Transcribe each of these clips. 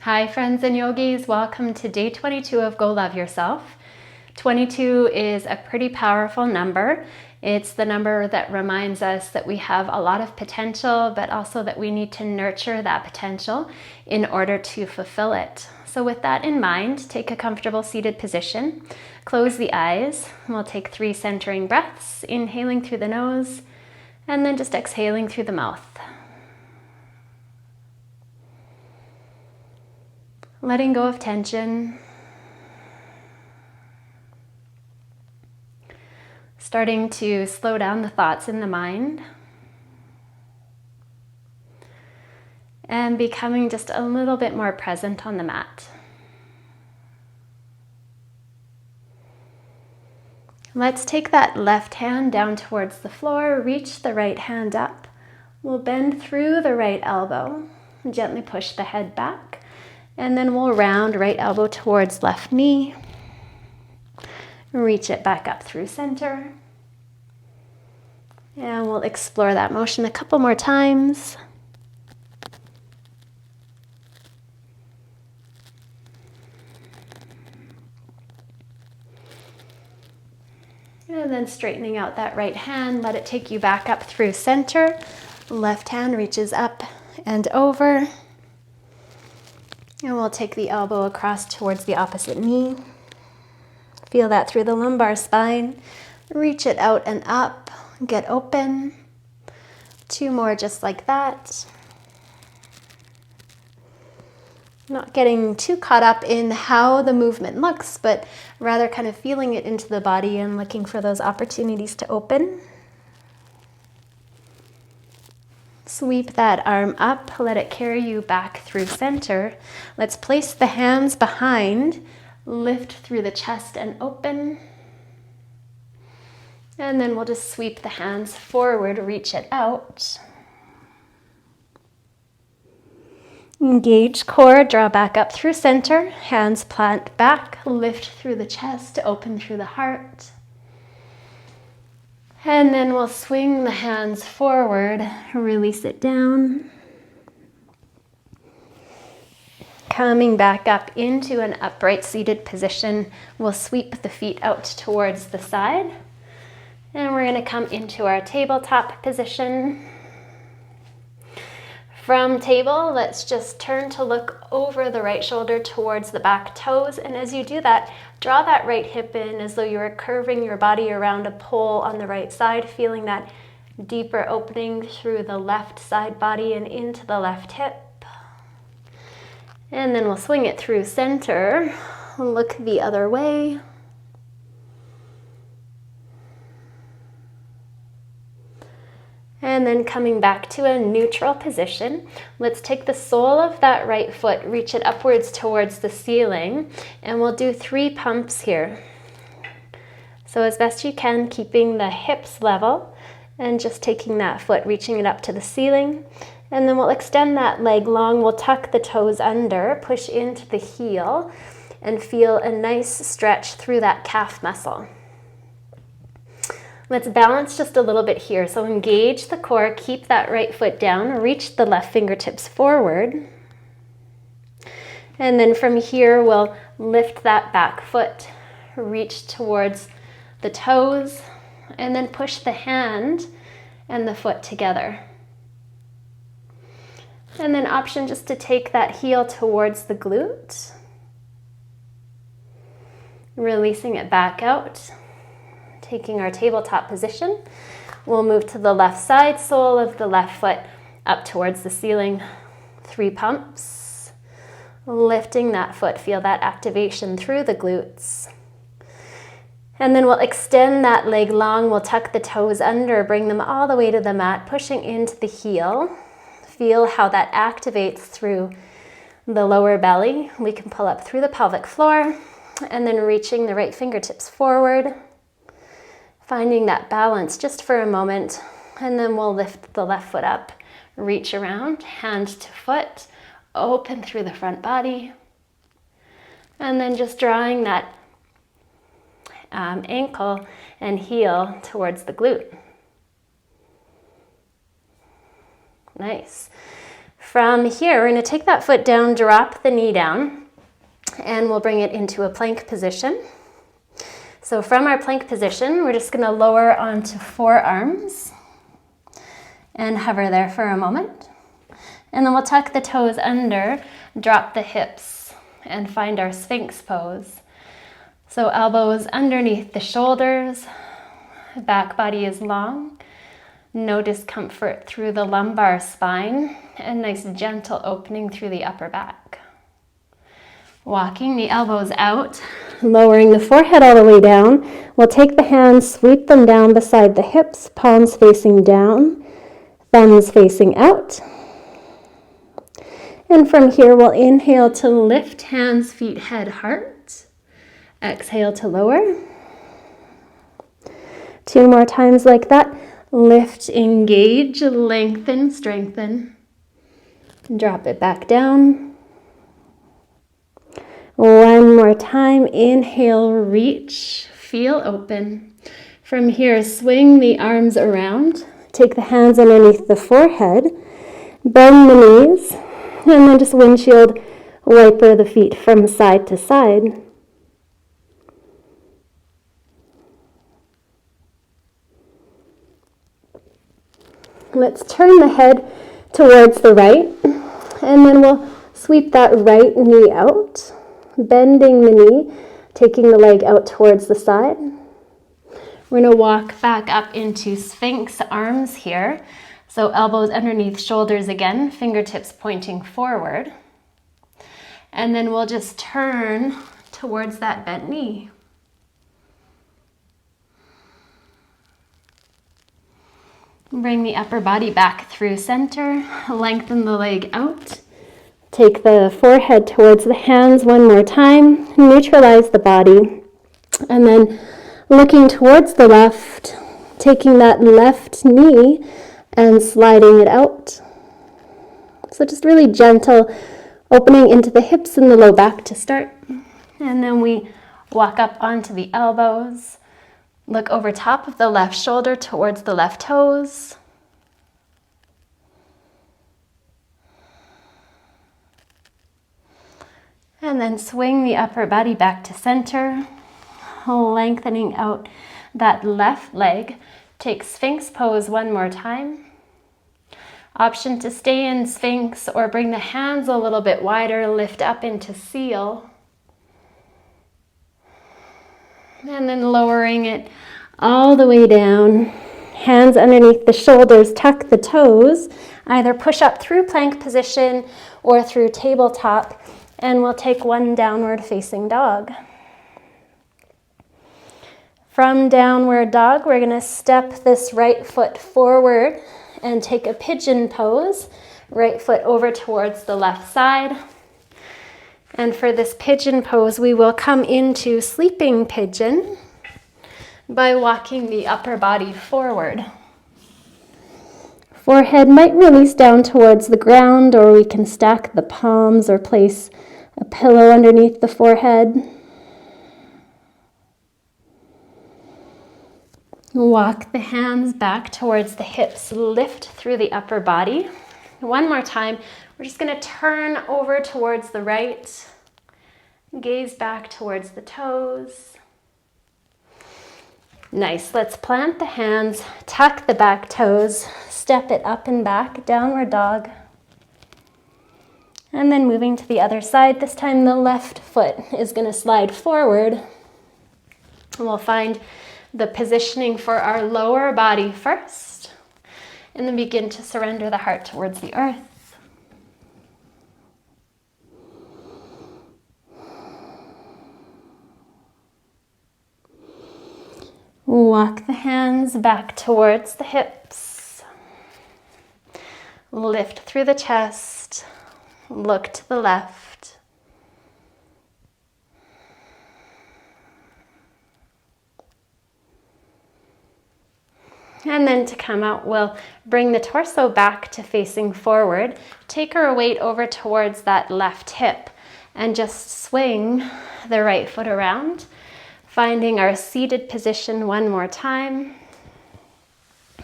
Hi friends and yogis, welcome to day 22 of Go Love Yourself. 22 is a pretty powerful number. It's the number that reminds us that we have a lot of potential, but also that we need to nurture that potential in order to fulfill it. So with that in mind, take a comfortable seated position, close the eyes. We'll take 3 centering breaths, inhaling through the nose, and then just exhaling through the mouth. Letting go of tension. Starting to slow down the thoughts in the mind. And becoming just a little bit more present on the mat. Let's take that left hand down towards the floor, reach the right hand up. We'll bend through the right elbow, gently push the head back. And then we'll round right elbow towards left knee. Reach it back up through center. And we'll explore that motion a couple more times. And then straightening out that right hand, let it take you back up through center. Left hand reaches up and over. And we'll take the elbow across towards the opposite knee. Feel that through the lumbar spine. Reach it out and up. Get open. 2 more just like that. Not getting too caught up in how the movement looks, but rather kind of feeling it into the body and looking for those opportunities to open. Sweep that arm up, let it carry you back through center. Let's place the hands behind, lift through the chest and open. And then we'll just sweep the hands forward, reach it out. Engage core, draw back up through center, hands plant back, lift through the chest, open through the heart. And then we'll swing the hands forward, release it down. Coming back up into an upright seated position, we'll sweep the feet out towards the side. And we're going to come into our tabletop position. From table, let's just turn to look over the right shoulder towards the back toes. And as you do that, draw that right hip in as though you were curving your body around a pole on the right side, feeling that deeper opening through the left side body and into the left hip. And then we'll swing it through center, look the other way. And then coming back to a neutral position, let's take the sole of that right foot, reach it upwards towards the ceiling, and we'll do 3 pumps here. So as best you can, keeping the hips level and just taking that foot, reaching it up to the ceiling. And then we'll extend that leg long, we'll tuck the toes under, push into the heel, and feel a nice stretch through that calf muscle. Let's balance just a little bit here. So engage the core, keep that right foot down, reach the left fingertips forward. And then from here, we'll lift that back foot, reach towards the toes, and then push the hand and the foot together. And then option just to take that heel towards the glute, releasing it back out. Taking our tabletop position, we'll move to the left side, sole of the left foot up towards the ceiling. 3 pumps. Lifting that foot, feel that activation through the glutes. And then we'll extend that leg long, we'll tuck the toes under, bring them all the way to the mat, pushing into the heel. Feel how that activates through the lower belly. We can pull up through the pelvic floor, and then reaching the right fingertips forward. Finding that balance just for a moment, and then we'll lift the left foot up, reach around, hand to foot, open through the front body, and then just drawing that ankle and heel towards the glute. Nice. From here, we're going to take that foot down, drop the knee down, and we'll bring it into a plank position. So from our plank position, we're just going to lower onto forearms and hover there for a moment. And then we'll tuck the toes under, drop the hips, and find our Sphinx pose. So elbows underneath the shoulders, back body is long, no discomfort through the lumbar spine, and nice gentle opening through the upper back. Walking the elbows out, lowering the forehead all the way down, we'll take the hands, sweep them down beside the hips, palms facing down, thumbs facing out. And from here, we'll inhale to lift, hands, feet, head, heart. Exhale to lower. 2 more times like that. Lift, engage, lengthen, strengthen. Drop it back down. 1 more time. Inhale, reach, feel open. From here, swing the arms around. Take the hands underneath the forehead. Bend the knees. And then just windshield wiper the feet from side to side. Let's turn the head towards the right, and then we'll sweep that right knee out, bending the knee, taking the leg out towards the side. We're going to walk back up into Sphinx arms here. So elbows underneath shoulders again, fingertips pointing forward. And then we'll just turn towards that bent knee. Bring the upper body back through center, lengthen the leg out. Take the forehead towards the hands 1 more time, neutralize the body. And then looking towards the left, taking that left knee and sliding it out. So just really gentle opening into the hips and the low back to start. And then we walk up onto the elbows. Look over top of the left shoulder towards the left toes. And then swing the upper body back to center, lengthening out that left leg. Take Sphinx pose 1 more time. Option to stay in Sphinx or bring the hands a little bit wider, lift up into seal. And then lowering it all the way down. Hands underneath the shoulders, tuck the toes. Either push up through plank position or through tabletop. And we'll take 1 downward facing dog. From downward dog, we're going to step this right foot forward and take a pigeon pose. Right foot over towards the left side. And for this pigeon pose, we will come into sleeping pigeon by walking the upper body forward. Forehead might release down towards the ground, or we can stack the palms or place a pillow underneath the forehead. Walk the hands back towards the hips, lift through the upper body. 1 more time, we're just going to turn over towards the right, gaze back towards the toes. Nice, let's plant the hands, tuck the back toes, step it up and back, downward dog. And then moving to the other side, this time the left foot is going to slide forward. And we'll find the positioning for our lower body first, and then begin to surrender the heart towards the earth. Walk the hands back towards the hips. Lift through the chest. Look to the left. And then to come out, we'll bring the torso back to facing forward. Take our weight over towards that left hip and just swing the right foot around, finding our seated position 1 more time.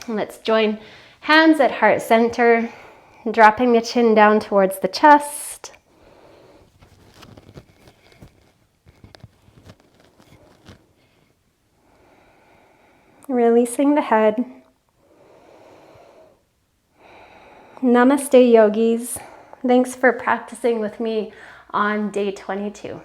Let's join hands at heart center, Dropping the chin down towards the chest. Releasing the head. Namaste, yogis. Thanks for practicing with me on day 22.